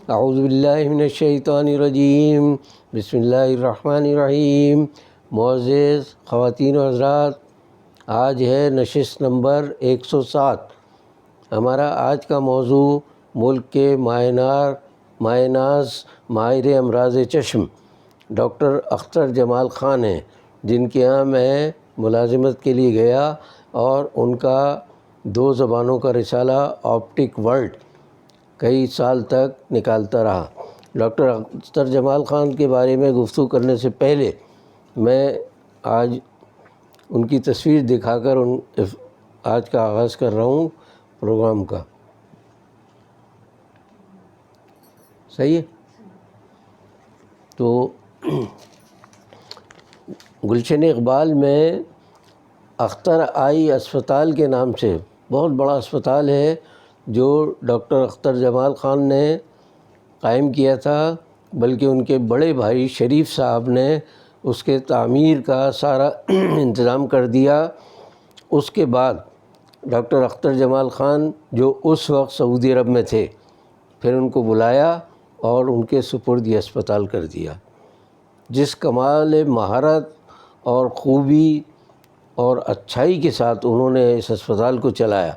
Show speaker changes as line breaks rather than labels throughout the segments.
اعوذ باللہ من الشیطان الرجیم، بسم اللہ الرحمن الرحیم۔ معزز خواتین و حضرات، آج ہے نشست نمبر 107۔ ہمارا آج کا موضوع ملک کے ماہ ناز ماہر امراض چشم ڈاکٹر اختر جمال خان ہیں، جن کے یہاں میں ملازمت کے لیے گیا اور ان کا 2 زبانوں کا رسالہ آپٹک ورلڈ کئی سال تک نکالتا رہا۔ ڈاکٹر اختر جمال خان کے بارے میں گفتگو کرنے سے پہلے میں آج ان کی تصویر دکھا کر آج کا آغاز کر رہا ہوں پروگرام کا۔ صحیح ہے؟ تو گلشن اقبال میں اختر آئی اسپتال کے نام سے بہت بڑا اسپتال ہے جو ڈاکٹر اختر جمال خان نے قائم کیا تھا، بلکہ ان کے بڑے بھائی شریف صاحب نے اس کے تعمیر کا سارا انتظام کر دیا۔ اس کے بعد ڈاکٹر اختر جمال خان جو اس وقت سعودی عرب میں تھے، پھر ان کو بلایا اور ان کے سپرد یہ اسپتال کر دیا۔ جس کمال مہارت اور خوبی اور اچھائی کے ساتھ انہوں نے اس اسپتال کو چلایا،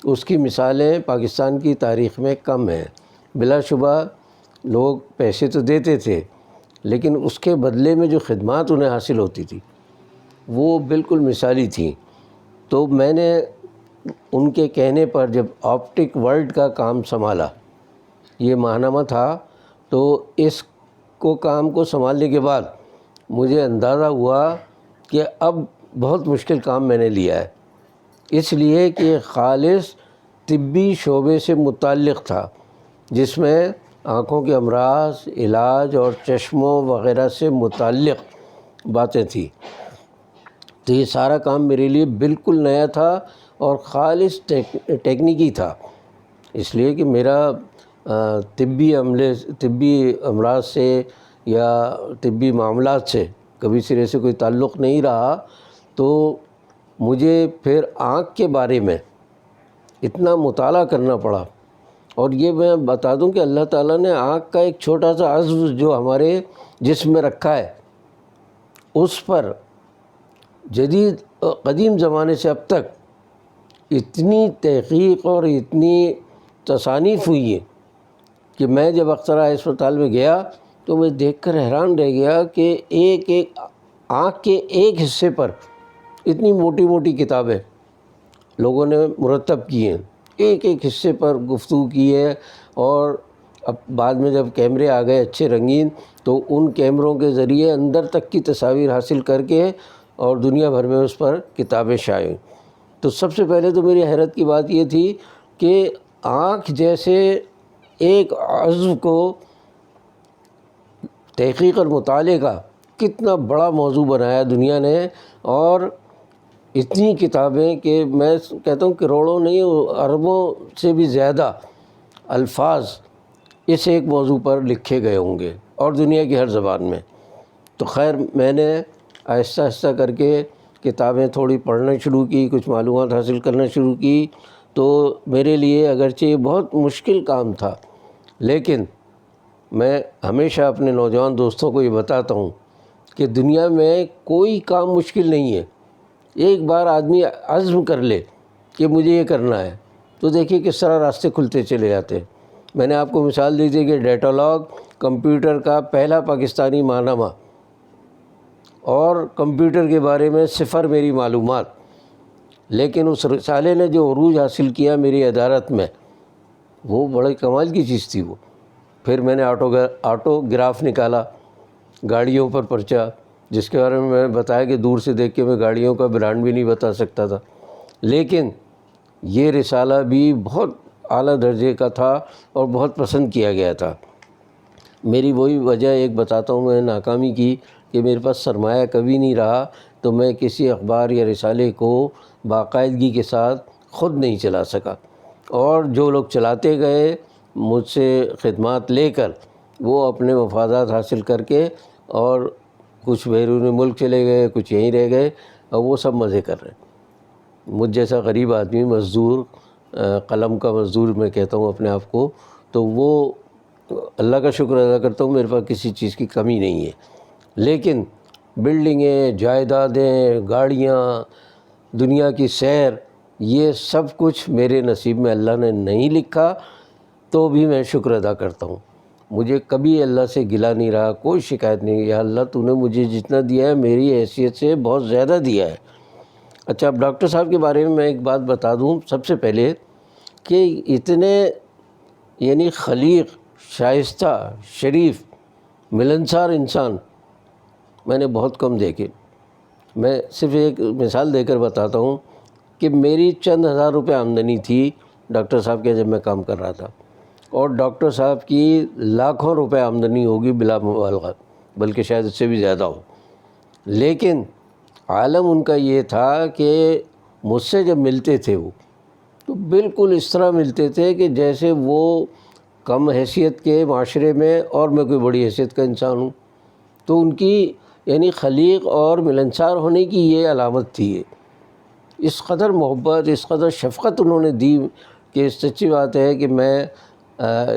اس کی مثالیں پاکستان کی تاریخ میں کم ہیں۔ بلا شبہ لوگ پیسے تو دیتے تھے، لیکن اس کے بدلے میں جو خدمات انہیں حاصل ہوتی تھی وہ بالکل مثالی تھیں۔ تو میں نے ان کے کہنے پر جب آپٹک ورلڈ کا کام سنبھالا، یہ ماہنامہ تھا، تو اس کام کو سنبھالنے کے بعد مجھے اندازہ ہوا کہ اب بہت مشکل کام میں نے لیا ہے، اس لیے کہ خالص طبی شعبے سے متعلق تھا، جس میں آنکھوں کے امراض، علاج اور چشموں وغیرہ سے متعلق باتیں تھیں۔ تو یہ سارا کام میرے لیے بالکل نیا تھا اور خالص ٹیکنیکی تھا، اس لیے کہ میرا طبی امراض سے یا طبی معاملات سے کبھی سرے سے کوئی تعلق نہیں رہا۔ تو مجھے پھر آنکھ کے بارے میں اتنا مطالعہ کرنا پڑا، اور یہ میں بتا دوں کہ اللہ تعالیٰ نے آنکھ کا ایک چھوٹا سا عضو جو ہمارے جسم میں رکھا ہے، اس پر قدیم زمانے سے اب تک اتنی تحقیق اور اتنی تصانیف ہوئی ہے کہ میں جب اختر آئی اسپتال میں گیا تو میں دیکھ کر حیران رہ گیا کہ ایک آنکھ کے ایک حصے پر اتنی موٹی موٹی کتابیں لوگوں نے مرتب کی ہیں، ایک حصے پر گفتگو کی ہے۔ اور اب بعد میں جب کیمرے آ گئے اچھے رنگین، تو ان کیمروں کے ذریعے اندر تک کی تصاویر حاصل کر کے اور دنیا بھر میں اس پر کتابیں شائع ہوئیں۔ تو سب سے پہلے تو میری حیرت کی بات یہ تھی کہ آنکھ جیسے ایک عضو کو تحقیق اور مطالعے کا کتنا بڑا موضوع بنایا دنیا نے، اور اتنی کتابیں کہ میں کہتا ہوں کروڑوں نہیں، اربوں سے بھی زیادہ الفاظ اس ایک موضوع پر لکھے گئے ہوں گے، اور دنیا کی ہر زبان میں۔ تو خیر میں نے آہستہ آہستہ کر کے کتابیں تھوڑی پڑھنا شروع کی، کچھ معلومات حاصل کرنا شروع کی۔ تو میرے لیے اگرچہ یہ بہت مشکل کام تھا، لیکن میں ہمیشہ اپنے نوجوان دوستوں کو یہ بتاتا ہوں کہ دنیا میں کوئی کام مشکل نہیں ہے۔ ایک بار آدمی عزم کر لے کہ مجھے یہ کرنا ہے، تو دیکھیے کس طرح راستے کھلتے چلے جاتے ہیں۔ میں نے آپ کو مثال دی تھی کہ ڈیٹالاگ کمپیوٹر کا پہلا پاکستانی ماہنامہ، اور کمپیوٹر کے بارے میں صفر میری معلومات، لیکن اس رسالے نے جو عروج حاصل کیا میری عدالت میں، وہ بڑے کمال کی چیز تھی وہ۔ پھر میں نے آٹوگراف نکالا، گاڑیوں پر پرچہ، جس کے بارے میں میں نے بتایا کہ دور سے دیکھ کے میں گاڑیوں کا برانڈ بھی نہیں بتا سکتا تھا، لیکن یہ رسالہ بھی بہت اعلیٰ درجے کا تھا اور بہت پسند کیا گیا تھا۔ میری وہی وجہ ایک بتاتا ہوں میں ناکامی کی، کہ میرے پاس سرمایہ کبھی نہیں رہا، تو میں کسی اخبار یا رسالے کو باقاعدگی کے ساتھ خود نہیں چلا سکا، اور جو لوگ چلاتے گئے مجھ سے خدمات لے کر، وہ اپنے مفادات حاصل کر کے، اور کچھ بیرون ملک چلے گئے، کچھ یہیں رہ گئے، اور وہ سب مزے کر رہے ہیں۔ مجھ جیسا غریب آدمی، مزدور، قلم کا مزدور میں کہتا ہوں اپنے آپ کو، تو وہ اللہ کا شکر ادا کرتا ہوں میرے پاس کسی چیز کی کمی نہیں ہے، لیکن بلڈنگیں، جائیدادیں، گاڑیاں، دنیا کی سیر، یہ سب کچھ میرے نصیب میں اللہ نے نہیں لکھا، تو بھی میں شکر ادا کرتا ہوں۔ مجھے کبھی اللہ سے گلہ نہیں رہا، کوئی شکایت نہیں، یا اللہ تو نے مجھے جتنا دیا ہے میری حیثیت سے بہت زیادہ دیا ہے۔ اچھا، اب ڈاکٹر صاحب کے بارے میں ایک بات بتا دوں سب سے پہلے، کہ اتنے یعنی خلیق، شائستہ، شریف، ملنسار انسان میں نے بہت کم دیکھے۔ میں صرف ایک مثال دے کر بتاتا ہوں کہ میری چند ہزار روپے آمدنی تھی ڈاکٹر صاحب کے جب میں کام کر رہا تھا، اور ڈاکٹر صاحب کی لاکھوں روپے آمدنی ہوگی بلا مبالغہ، بلکہ شاید اس سے بھی زیادہ ہو، لیکن عالم ان کا یہ تھا کہ مجھ سے جب ملتے تھے وہ تو بالکل اس طرح ملتے تھے کہ جیسے وہ کم حیثیت کے معاشرے میں اور میں کوئی بڑی حیثیت کا انسان ہوں۔ تو ان کی یعنی خلیق اور ملنسار ہونے کی یہ علامت تھی، اس قدر محبت، اس قدر شفقت انہوں نے دی کہ سچی بات ہے کہ میں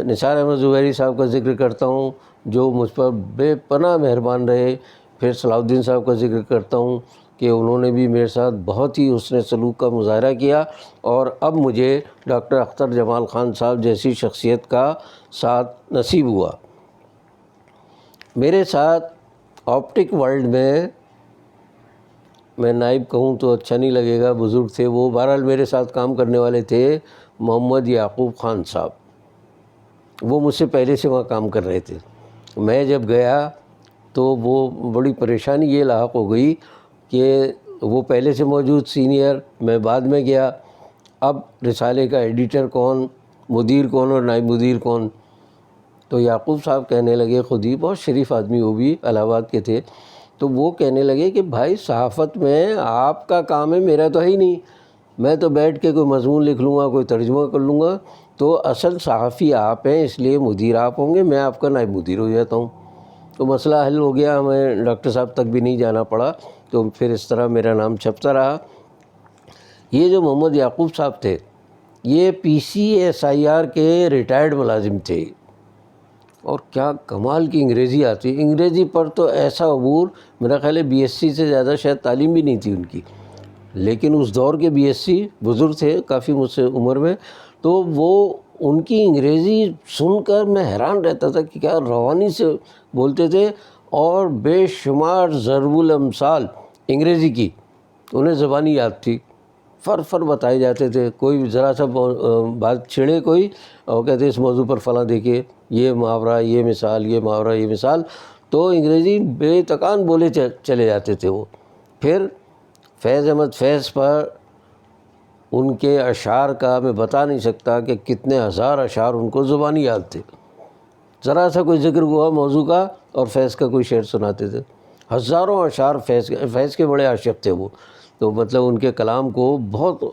نثار احمد زبیری صاحب کا ذکر کرتا ہوں جو مجھ پر بے پناہ مہربان رہے، پھر صلاح الدین صاحب کا ذکر کرتا ہوں کہ انہوں نے بھی میرے ساتھ بہت ہی حسن سلوک کا مظاہرہ کیا، اور اب مجھے ڈاکٹر اختر جمال خان صاحب جیسی شخصیت کا ساتھ نصیب ہوا۔ میرے ساتھ آپٹک ورلڈ میں نائب کہوں تو اچھا نہیں لگے گا، بزرگ تھے وہ، بہرحال میرے ساتھ کام کرنے والے تھے محمد یعقوب خان صاحب، وہ مجھ سے پہلے سے وہاں کام کر رہے تھے۔ میں جب گیا تو وہ بڑی پریشانی یہ لاحق ہو گئی کہ وہ پہلے سے موجود سینئر، میں بعد میں گیا، اب رسالے کا ایڈیٹر کون، مدیر کون اور نائب مدیر کون؟ تو یعقوب صاحب کہنے لگے، خود ہی بہت شریف آدمی، وہ بھی الہ آباد کے تھے، تو وہ کہنے لگے کہ بھائی صحافت میں آپ کا کام ہے، میرا تو ہے ہی نہیں، میں تو بیٹھ کے کوئی مضمون لکھ لوں گا، کوئی ترجمہ کر لوں گا، تو اصل صحافی آپ ہیں، اس لیے مدیر آپ ہوں گے، میں آپ کا نائب مدیر ہو جاتا ہوں۔ تو مسئلہ حل ہو گیا، ہمیں ڈاکٹر صاحب تک بھی نہیں جانا پڑا، تو پھر اس طرح میرا نام چھپتا رہا۔ یہ جو محمد یعقوب صاحب تھے، یہ PCSIR کے ریٹائرڈ ملازم تھے، اور کیا کمال کی انگریزی آتی، انگریزی پر تو ایسا عبور، میرا خیال ہے BSc سے زیادہ شاید تعلیم بھی نہیں تھی ان کی، لیکن اس دور کے BSc بزرگ تھے کافی مجھ سے عمر میں، تو وہ ان کی انگریزی سن کر میں حیران رہتا تھا کہ کیا روانی سے بولتے تھے، اور بے شمار ضرب الامثال انگریزی کی انہیں زبانی یاد تھی، فر بتائے جاتے تھے، کوئی ذرا سا بات چھڑے کوئی، اور کہتے اس موضوع پر فلاں دیکھیے، یہ محاورہ، یہ مثال، یہ محاورہ، یہ مثال، تو انگریزی بے تکان بولے چلے جاتے تھے وہ۔ پھر فیض احمد فیض پر ان کے اشعار کا میں بتا نہیں سکتا کہ کتنے ہزار اشعار ان کو زبانی یاد تھے، ذرا سا کوئی ذکر ہوا موضوع کا اور فیض کا کوئی شعر سناتے تھے، ہزاروں اشعار فیض کے بڑے عاشق تھے وہ، تو مطلب ان کے کلام کو بہت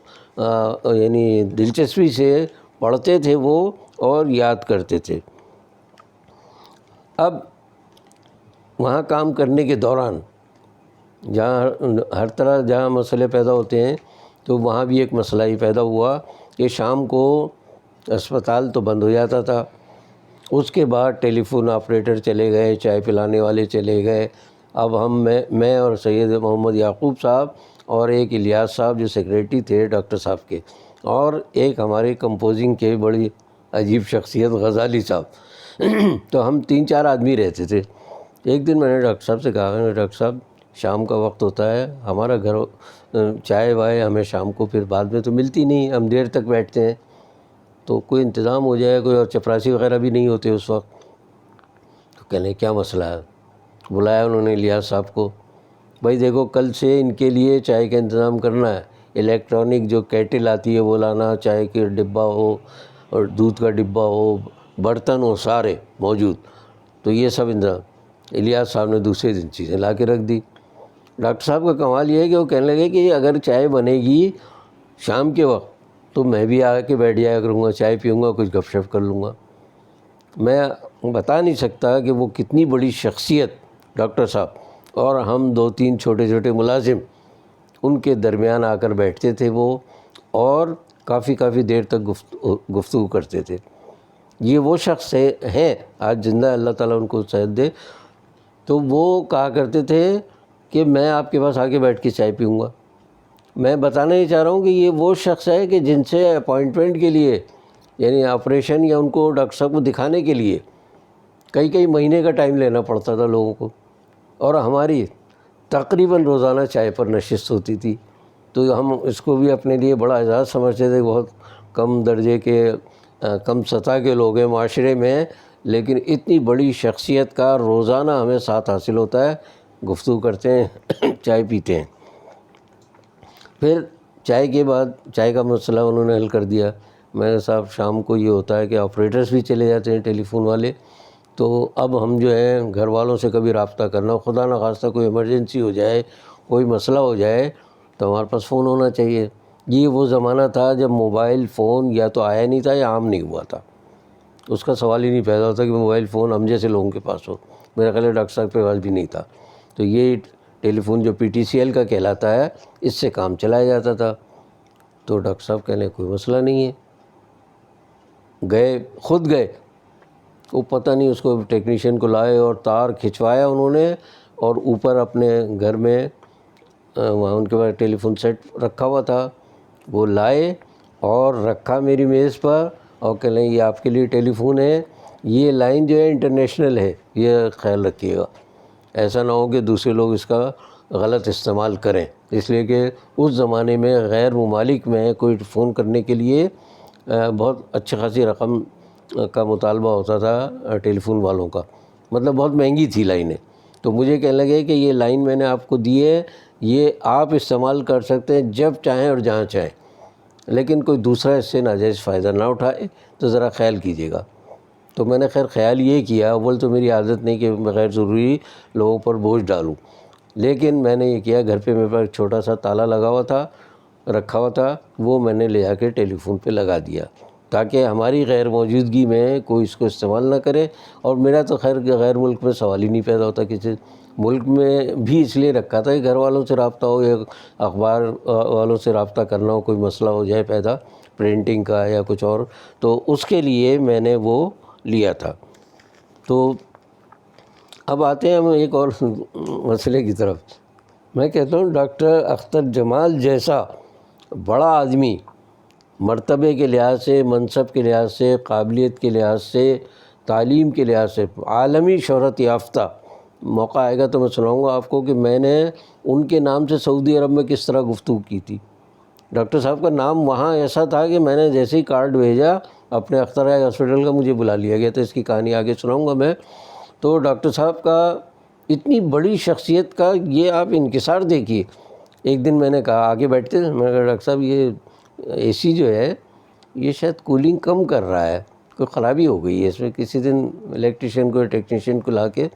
یعنی دلچسپی سے پڑھتے تھے وہ اور یاد کرتے تھے۔ اب وہاں کام کرنے کے دوران جہاں ہر طرح جہاں مسئلے پیدا ہوتے ہیں، تو وہاں بھی ایک مسئلہ ہی پیدا ہوا کہ شام کو اسپتال تو بند ہو جاتا تھا، اس کے بعد ٹیلی فون آپریٹر چلے گئے، چائے پلانے والے چلے گئے، اب میں اور سید محمد یعقوب صاحب اور ایک الیاس صاحب جو سیکریٹری تھے ڈاکٹر صاحب کے، اور ایک ہمارے کمپوزنگ کے بڑی عجیب شخصیت غزالی صاحب، تو ہم 3-4 آدمی رہتے تھے۔ ایک دن میں نے ڈاکٹر صاحب سے کہا، ڈاکٹر صاحب شام کا وقت ہوتا ہے، ہمارا گھر چائے وائے ہمیں شام کو پھر بعد میں تو ملتی نہیں، ہم دیر تک بیٹھتے ہیں، تو کوئی انتظام ہو جائے، کوئی اور چپراسی وغیرہ بھی نہیں ہوتے اس وقت۔ تو کہنے کیا مسئلہ ہے؟ بلایا انہوں نے الیاس صاحب کو، بھائی دیکھو کل سے ان کے لیے چائے کا انتظام کرنا ہے، الیکٹرانک جو کیٹل آتی ہے وہ لانا، چائے کے ڈبہ ہو اور دودھ کا ڈبہ ہو، برتن ہو سارے موجود، تو یہ سب انتظام۔ الیاس صاحب نے دوسرے دن چیزیں لا کے رکھ دی۔ ڈاکٹر صاحب کا کمال یہ ہے کہ وہ کہنے لگے کہ اگر چائے بنے گی شام کے وقت تو میں بھی آ کے بیٹھ جایا کروں گا، چائے پیوں گا، کچھ گپ شپ کر لوں گا۔ میں بتا نہیں سکتا کہ وہ کتنی بڑی شخصیت ڈاکٹر صاحب، اور ہم 2-3 چھوٹے چھوٹے ملازم ان کے درمیان آ کر بیٹھتے تھے وہ، اور کافی دیر تک گفتگو کرتے تھے۔ یہ وہ شخص ہیں آج زندہ، اللہ تعالیٰ ان کو صحت دے، تو وہ کہا کرتے تھے کہ میں آپ کے پاس آ کے بیٹھ کے چائے پیوں گا۔ میں بتانا یہ چاہ رہا ہوں کہ یہ وہ شخص ہے کہ جن سے اپوائنٹمنٹ کے لیے، یعنی آپریشن یا ان کو ڈاکٹر صاحب کو دکھانے کے لیے کئی مہینے کا ٹائم لینا پڑتا تھا لوگوں کو، اور ہماری تقریباً روزانہ چائے پر نشست ہوتی تھی۔ تو ہم اس کو بھی اپنے لیے بڑا اعزاز سمجھتے تھے، بہت کم درجے کے، کم سطح کے لوگ ہیں معاشرے میں، لیکن اتنی بڑی شخصیت کا روزانہ ہمیں ساتھ حاصل ہوتا ہے، گفتگو کرتے ہیں، چائے پیتے ہیں۔ پھر چائے کے بعد چائے کا مسئلہ انہوں نے حل کر دیا۔ میں نے صاحب شام کو یہ ہوتا ہے کہ آپریٹرز بھی چلے جاتے ہیں ٹیلی فون والے، تو اب ہم جو ہیں گھر والوں سے کبھی رابطہ کرنا، خدا نخواستہ کوئی ایمرجنسی ہو جائے، کوئی مسئلہ ہو جائے، تو ہمارے پاس فون ہونا چاہیے۔ یہ وہ زمانہ تھا جب موبائل فون یا تو آیا نہیں تھا یا عام نہیں ہوا تھا، اس کا سوال ہی نہیں پیدا ہوتا کہ موبائل فون ہم جیسے لوگوں کے پاس ہو۔ میرا خیال ہے ڈاکٹر صاحب کے پاس بھی نہیں تھا۔ تو یہ ٹیلی فون جو PTCL کا کہلاتا ہے، اس سے کام چلایا جاتا تھا۔ تو ڈاکٹر صاحب کہنے کوئی مسئلہ نہیں ہے، خود گئے، وہ پتہ نہیں اس کو ٹیکنیشین کو لائے اور تار کھنچوایا انہوں نے، اور اوپر اپنے گھر میں وہاں ان کے پاس ٹیلی فون سیٹ رکھا ہوا تھا، وہ لائے اور رکھا میری میز پر، اور کہہ لیں یہ آپ کے لیے ٹیلی فون ہے، یہ لائن جو ہے انٹرنیشنل ہے، یہ خیال رکھیے گا، ایسا نہ ہو کہ دوسرے لوگ اس کا غلط استعمال کریں، اس لیے کہ اس زمانے میں غیر ممالک میں کوئی فون کرنے کے لیے بہت اچھی خاصی رقم کا مطالبہ ہوتا تھا ٹیلی فون والوں کا، مطلب بہت مہنگی تھی لائنیں۔ تو مجھے کہنے لگے کہ یہ لائن میں نے آپ کو دی ہے، یہ آپ استعمال کر سکتے ہیں جب چاہیں اور جہاں چاہیں، لیکن کوئی دوسرا اس سے ناجائز فائدہ نہ اٹھائے، تو ذرا خیال کیجیے گا۔ تو میں نے خیر خیال یہ کیا، اول تو میری عادت نہیں کہ میں غیر ضروری لوگوں پر بوجھ ڈالوں، لیکن میں نے یہ کیا، گھر پہ میرے پاس ایک چھوٹا سا تالا لگا ہوا تھا، رکھا ہوا تھا، وہ میں نے لے جا کے ٹیلی فون پہ لگا دیا، تاکہ ہماری غیر موجودگی میں کوئی اس کو استعمال نہ کرے۔ اور میرا تو خیر غیر ملک میں سوال ہی نہیں پیدا ہوتا، کسی ملک میں بھی اس لیے رکھا تھا کہ گھر والوں سے رابطہ ہو یا اخبار والوں سے رابطہ کرنا ہو، کوئی مسئلہ ہو جائے پیدا پرنٹنگ کا یا کچھ اور، تو اس کے لیے میں نے وہ لیا تھا۔ تو اب آتے ہیں ہم ایک اور مسئلے کی طرف۔ میں کہتا ہوں ڈاکٹر اختر جمال جیسا بڑا آدمی، مرتبے کے لحاظ سے، منصب کے لحاظ سے، قابلیت کے لحاظ سے، تعلیم کے لحاظ سے عالمی شہرت یافتہ، موقع آئے گا تو میں سناؤں گا آپ کو کہ میں نے ان کے نام سے سعودی عرب میں کس طرح گفتگو کی تھی۔ ڈاکٹر صاحب کا نام وہاں ایسا تھا کہ میں نے جیسے ہی کارڈ بھیجا اپنے اختر ہاسپٹل کا، مجھے بلا لیا گیا، تو اس کی کہانی آگے سناؤں گا میں۔ تو ڈاکٹر صاحب کا اتنی بڑی شخصیت کا یہ آپ انکسار دیکھیے۔ ایک دن میں نے کہا، آگے بیٹھتے تھے، میں نے کہا ڈاکٹر صاحب یہ AC جو ہے یہ شاید کولنگ کم کر رہا ہے، کوئی خرابی ہو گئی ہے اس میں، کسی دن الیکٹریشین کو یا ٹیکنیشین کو لا کے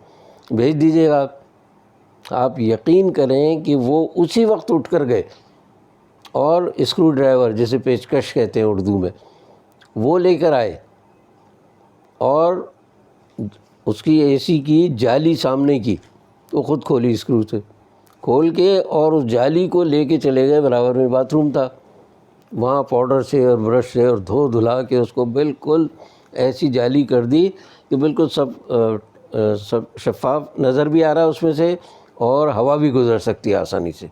بھیج دیجیے گا۔ آپ یقین کریں کہ وہ اسی وقت اٹھ کر گئے اور اسکرو ڈرائیور، جسے پیچکش کہتے ہیں اردو میں، وہ لے کر آئے، اور اس کی AC کی جالی سامنے کی وہ خود کھولی، اسکرو سے کھول کے، اور اس جالی کو لے کے چلے گئے، برابر میں باتھ روم تھا، وہاں پاؤڈر سے اور برش سے اور دھلا کے اس کو بالکل ایسی جالی کر دی کہ بالکل سب شفاف نظر بھی آ رہا ہے اس میں سے، اور ہوا بھی گزر سکتی ہے آسانی سے۔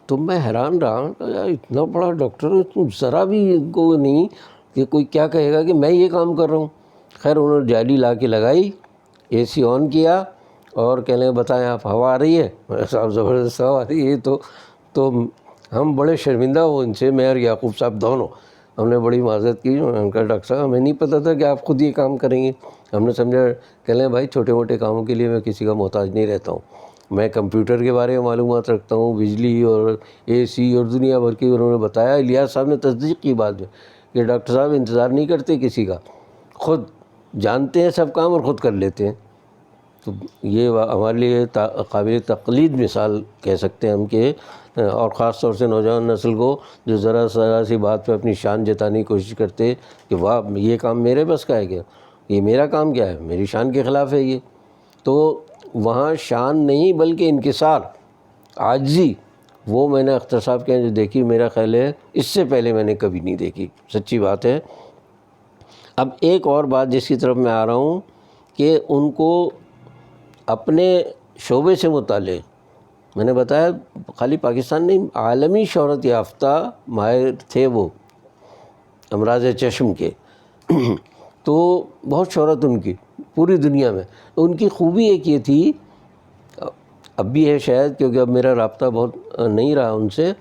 تو میں حیران رہا کہ یار اتنا بڑا ڈاکٹر ہے، تم ذرا بھی کو نہیں کہ کوئی کیا کہے گا کہ میں یہ کام کر رہا ہوں۔ خیر انہوں نے جالی لا کے لگائی، AC آن کیا، اور کہنے بتائیں آپ ہوا آ رہی ہے؟ صاحب زبردست ہوا آ رہی ہے۔ تو ہم بڑے شرمندہ ہوئے ان سے، میں اور یعقوب صاحب دونوں، ہم نے بڑی معذرت کی، ہم نے کہا ڈاکٹر صاحب ہمیں نہیں پتہ تھا کہ آپ خود یہ کام کریں گے، ہم نے سمجھا کہ لیں بھائی چھوٹے موٹے کاموں کے لیے میں کسی کا محتاج نہیں رہتا ہوں، میں کمپیوٹر کے بارے میں معلومات رکھتا ہوں، بجلی اور AC اور دنیا بھر کی۔ انہوں نے بتایا، الیاس صاحب نے تصدیق کی بات میں کہ ڈاکٹر صاحب انتظار نہیں کرتے کسی کا، خود جانتے ہیں سب کام اور خود کر لیتے ہیں۔ تو یہ ہمارے لیے قابل تقلید مثال کہہ سکتے ہیں ہم کہ، اور خاص طور سے نوجوان نسل کو جو ذرا سی بات پہ اپنی شان جتانے کی کوشش کرتے کہ واہ یہ کام میرے بس کا ہے کیا، یہ میرا کام کیا ہے، میری شان کے خلاف ہے یہ۔ تو وہاں شان نہیں بلکہ انکسار، عاجزی، وہ میں نے اختر صاحب کے جو دیکھی، میرا خیال ہے اس سے پہلے میں نے کبھی نہیں دیکھی، سچی بات ہے۔ اب ایک اور بات جس کی طرف میں آ رہا ہوں کہ ان کو اپنے شعبے سے متعلق، میں نے بتایا خالی پاکستان نہیں، عالمی شہرت یافتہ ماہر تھے وہ امراض چشم کے تو بہت شہرت ان کی پوری دنیا میں. ان کی خوبی ایک یہ تھی، اب بھی ہے شاید کیونکہ اب میرا رابطہ بہت نہیں رہا ان سے،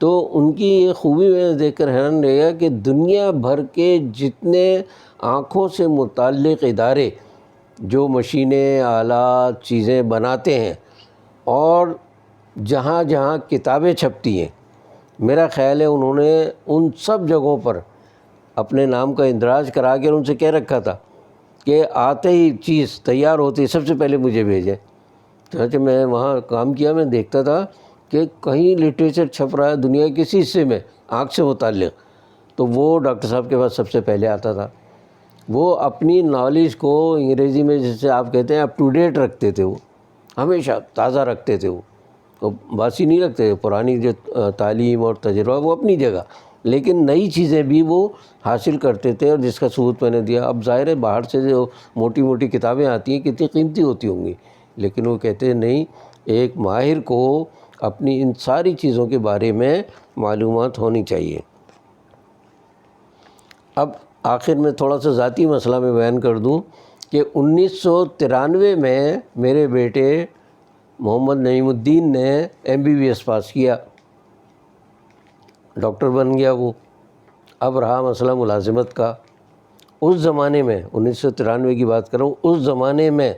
تو ان کی یہ خوبی میں دیکھ کر حیران رہ گیا کہ دنیا بھر کے جتنے آنکھوں سے متعلق ادارے جو مشینیں، آلات، چیزیں بناتے ہیں اور جہاں جہاں کتابیں چھپتی ہیں، میرا خیال ہے انہوں نے ان سب جگہوں پر اپنے نام کا اندراج کرا کے ان سے کہہ رکھا تھا کہ آتے ہی چیز تیار ہوتی سب سے پہلے مجھے بھیجیں. چنانچہ میں وہاں کام کیا، میں دیکھتا تھا کہ کہیں لٹریچر چھپ رہا ہے دنیا کے کسی حصے میں آنکھ سے متعلق، تو وہ ڈاکٹر صاحب کے پاس سب سے پہلے آتا تھا. وہ اپنی نالج کو انگریزی میں جسے آپ کہتے ہیں اپ ٹو ڈیٹ رکھتے تھے، وہ ہمیشہ تازہ رکھتے تھے، وہ باسی نہیں رکھتے. پرانی جو تعلیم اور تجربہ وہ اپنی جگہ، لیکن نئی چیزیں بھی وہ حاصل کرتے تھے، اور جس کا ثبوت میں نے دیا. اب ظاہر ہے باہر سے جو موٹی موٹی کتابیں آتی ہیں کتنی قیمتی ہوتی ہوں گی، لیکن وہ کہتے ہیں نہیں، ایک ماہر کو اپنی ان ساری چیزوں کے بارے میں معلومات ہونی چاہیے. اب آخر میں تھوڑا سا ذاتی مسئلہ میں بیان کر دوں کہ 1993 میں میرے بیٹے محمد نعیم الدین نے MBBS پاس کیا، ڈاکٹر بن گیا وہ. اب رہا مسئلہ ملازمت کا. اس زمانے میں 1993 کی بات کر رہا ہوں، اس زمانے میں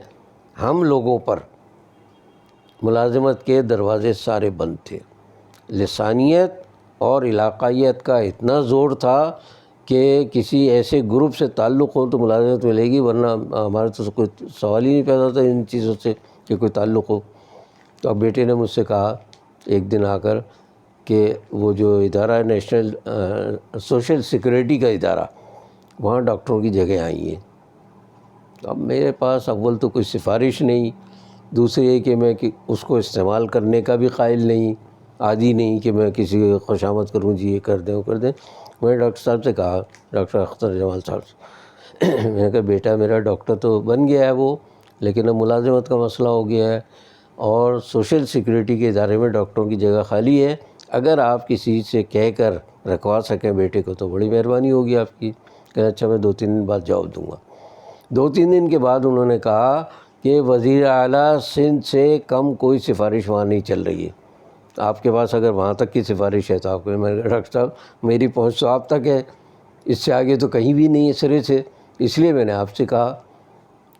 ہم لوگوں پر ملازمت کے دروازے سارے بند تھے. لسانیت اور علاقائیت کا اتنا زور تھا کہ کسی ایسے گروپ سے تعلق ہو تو ملازمت ملے گی، ورنہ ہمارے تو کوئی سوال ہی نہیں پیدا تھا ان چیزوں سے کہ کوئی تعلق ہو. تو اب بیٹے نے مجھ سے کہا ایک دن آ کر کہ وہ جو ادارہ ہے نیشنل سوشل سیکورٹی کا ادارہ، وہاں ڈاکٹروں کی جگہ آئی ہیں. اب میرے پاس اول تو کوئی سفارش نہیں، دوسری یہ کہ میں اس کو استعمال کرنے کا بھی قائل نہیں، عادی نہیں کہ میں کسی کو خوشامد کروں جی یہ کر دیں وہ کر دیں. میں نے ڈاکٹر صاحب سے کہا، ڈاکٹر اختر جمال صاحب سے، میں نے کہا بیٹا میرا ڈاکٹر تو بن گیا ہے وہ، لیکن اب ملازمت کا مسئلہ ہو گیا ہے اور سوشل سیکورٹی کے ادارے میں ڈاکٹروں کی جگہ خالی ہے. اگر آپ کسی سے کہہ کر رکھوا سکیں بیٹے کو تو بڑی مہربانی ہوگی آپ کی. کہ اچھا میں 2-3 دن بعد جواب دوں گا. 2-3 دن کے بعد انہوں نے کہا کہ وزیر اعلیٰ سندھ سے کم کوئی سفارش وہاں نہیں چل رہی ہے، آپ کے پاس اگر وہاں تک کی سفارش ہے تو آپ کو. میں نے کہا ڈاکٹر صاحب میری پہنچ تو آپ تک ہے، اس سے آگے تو کہیں بھی نہیں ہے سرے سے، اس لیے میں نے آپ سے کہا.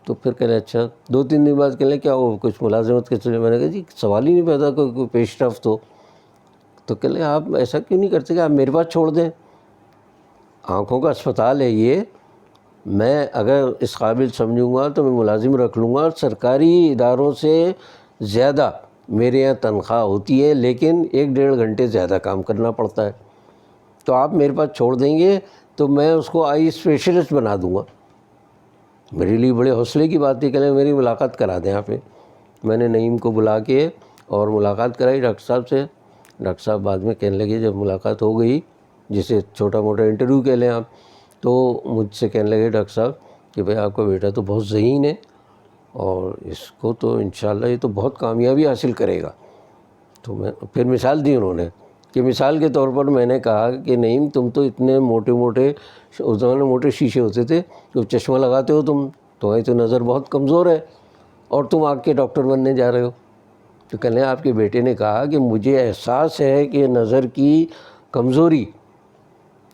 تو پھر کہنے اچھا 2-3 دن بعد کہنے کیا وہ کچھ ملازمت کے چلے. میں نے کہا جی سوال ہی نہیں پیدا کوئی پیش رفت ہو. تو کہنے آپ ایسا کیوں نہیں کرتے کہ آپ میرے پاس چھوڑ دیں، آنکھوں کا اسپتال ہے یہ، میں اگر اس قابل سمجھوں گا تو میں ملازم رکھ لوں گا. سرکاری اداروں سے زیادہ میرے یہاں تنخواہ ہوتی ہے لیکن 1-1.5 گھنٹے زیادہ کام کرنا پڑتا ہے، تو آپ میرے پاس چھوڑ دیں گے تو میں اس کو آئی اسپیشلسٹ بنا دوں گا. میرے لیے بڑے حوصلے کی بات تھی. کہ میری ملاقات کرا دیں آپ. میں نے نعیم کو بلا کے اور ملاقات کرائی ڈاکٹر صاحب سے. ڈاکٹر صاحب بعد میں کہنے لگے جب ملاقات ہو گئی، جسے چھوٹا موٹا انٹرویو کہہ لیں آپ، تو مجھ سے کہنے لگے ڈاکٹر صاحب کہ بھئی آپ کا بیٹا تو بہت ذہین ہے اور اس کو تو انشاءاللہ یہ تو بہت کامیابی حاصل کرے گا. تو میں پھر مثال دی انہوں نے کہ مثال کے طور پر میں نے کہا کہ نعیم تم تو اتنے موٹے اس زمانے موٹے شیشے ہوتے تھے، جو چشمہ لگاتے ہو تمہاری تو نظر بہت کمزور ہے اور تم آنکھ کے ڈاکٹر بننے جا رہے ہو. تو کہنے آپ کے بیٹے نے کہا کہ مجھے احساس ہے کہ نظر کی کمزوری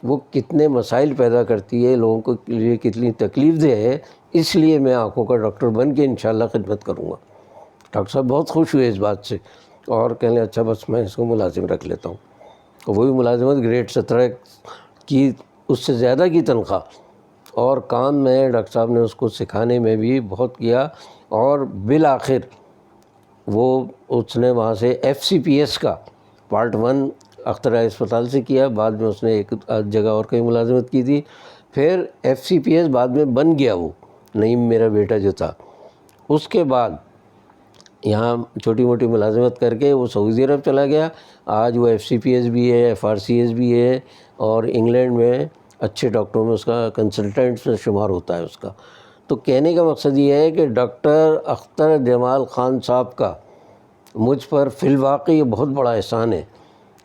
وہ کتنے مسائل پیدا کرتی ہے، لوگوں کو لیے کتنی تکلیف دہ ہے، اس لیے میں آنکھوں کا ڈاکٹر بن کے انشاءاللہ خدمت کروں گا. ڈاکٹر صاحب بہت خوش ہوئے اس بات سے اور کہنے اچھا بس میں اس کو ملازم رکھ لیتا ہوں. وہی ملازمت گریڈ 17 کی، اس سے زیادہ کی تنخواہ، اور کام میں ڈاکٹر صاحب نے اس کو سکھانے میں بھی بہت کیا. اور بالآخر اس نے وہاں سے FCPS کا پارٹ 1 اختر اسپتال سے کیا. بعد میں اس نے ایک جگہ اور کہیں ملازمت کی تھی. پھر FCPS بعد میں بن گیا وہ نعیم میرا بیٹا جو تھا. اس کے بعد یہاں چھوٹی موٹی ملازمت کر کے وہ سعودی عرب چلا گیا. آج وہ FCPS بھی ہے، FRCS بھی ہے، اور انگلینڈ میں اچھے ڈاکٹروں میں اس کا کنسلٹنٹ میں شمار ہوتا ہے اس کا۔ تو کہنے کا مقصد یہ ہے کہ ڈاکٹر اختر جمال خان صاحب کا مجھ پر فی الواقع یہ بہت بڑا احسان ہے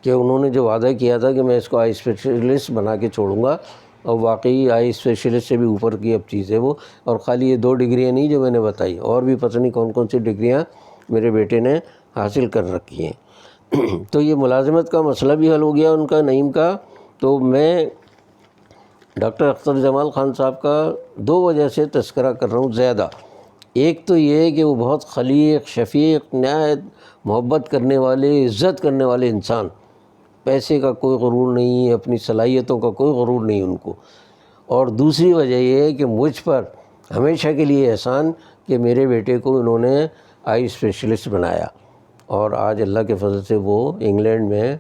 کہ انہوں نے جو وعدہ کیا تھا کہ میں اس کو آئی اسپیشلسٹ بنا کے چھوڑوں گا، اور واقعی آئی اسپیشلسٹ سے بھی اوپر کی اب چیز ہے وہ۔ اور خالی یہ 2 ڈگریاں نہیں جو میں نے بتائی، اور بھی پتہ نہیں کون کون سی ڈگریاں میرے بیٹے نے حاصل کر رکھی ہیں۔ تو یہ ملازمت کا مسئلہ بھی حل ہو گیا ان کا، نعیم کا۔ تو میں ڈاکٹر اختر جمال خان صاحب کا 2 وجہ سے تذکرہ کر رہا ہوں زیادہ۔ ایک تو یہ ہے کہ وہ بہت خلیق، شفیق، نہایت محبت کرنے والے، عزت کرنے والے انسان، پیسے کا کوئی غرور نہیں، اپنی صلاحیتوں کا کوئی غرور نہیں ان کو۔ اور دوسری وجہ یہ ہے کہ مجھ پر ہمیشہ کے لیے احسان کہ میرے بیٹے کو انہوں نے آئی اسپیشلسٹ بنایا، اور آج اللہ کے فضل سے وہ انگلینڈ میں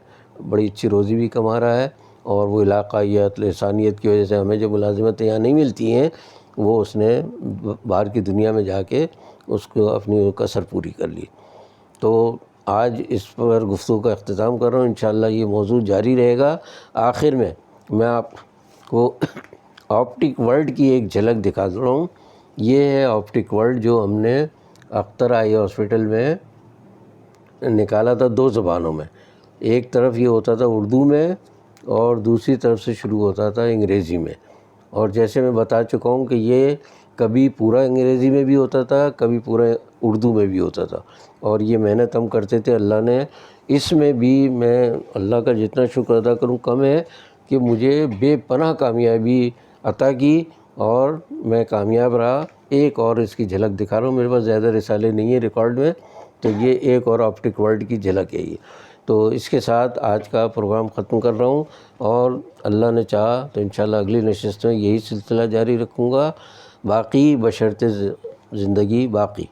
بڑی اچھی روزی بھی کما رہا ہے، اور وہ علاقائیت، لسانیت کی وجہ سے ہمیں جو ملازمتیں یہاں نہیں ملتی ہیں وہ اس نے باہر کی دنیا میں جا کے اس کو اپنی کسر پوری کر لی۔ تو آج اس پر گفتگو کا اختتام کر رہا ہوں، انشاءاللہ یہ موضوع جاری رہے گا۔ آخر میں آپ کو آپٹک ورلڈ کی ایک جھلک دکھا رہا ہوں۔ یہ ہے آپٹک ورلڈ جو ہم نے اختر آئی ہاسپٹل میں نکالا تھا 2 زبانوں میں۔ ایک طرف یہ ہوتا تھا اردو میں، اور دوسری طرف سے شروع ہوتا تھا انگریزی میں۔ اور جیسے میں بتا چکا ہوں کہ یہ کبھی پورا انگریزی میں بھی ہوتا تھا، کبھی پورا اردو میں بھی ہوتا تھا، اور یہ محنت ہم کرتے تھے۔ اللہ نے اس میں بھی، میں اللہ کا جتنا شکر ادا کروں کم ہے کہ مجھے بے پناہ کامیابی عطا کی، اور میں کامیاب رہا۔ ایک اور اس کی جھلک دکھا رہا ہوں، میرے پاس زیادہ رسالے نہیں ہیں ریکارڈ میں، تو یہ ایک اور آپٹک ورلڈ کی جھلک ہے یہ۔ تو اس کے ساتھ آج کا پروگرام ختم کر رہا ہوں، اور اللہ نے چاہا تو انشاءاللہ اگلی نشست میں یہی سلسلہ جاری رکھوں گا، باقی بشرط زندگی باقی۔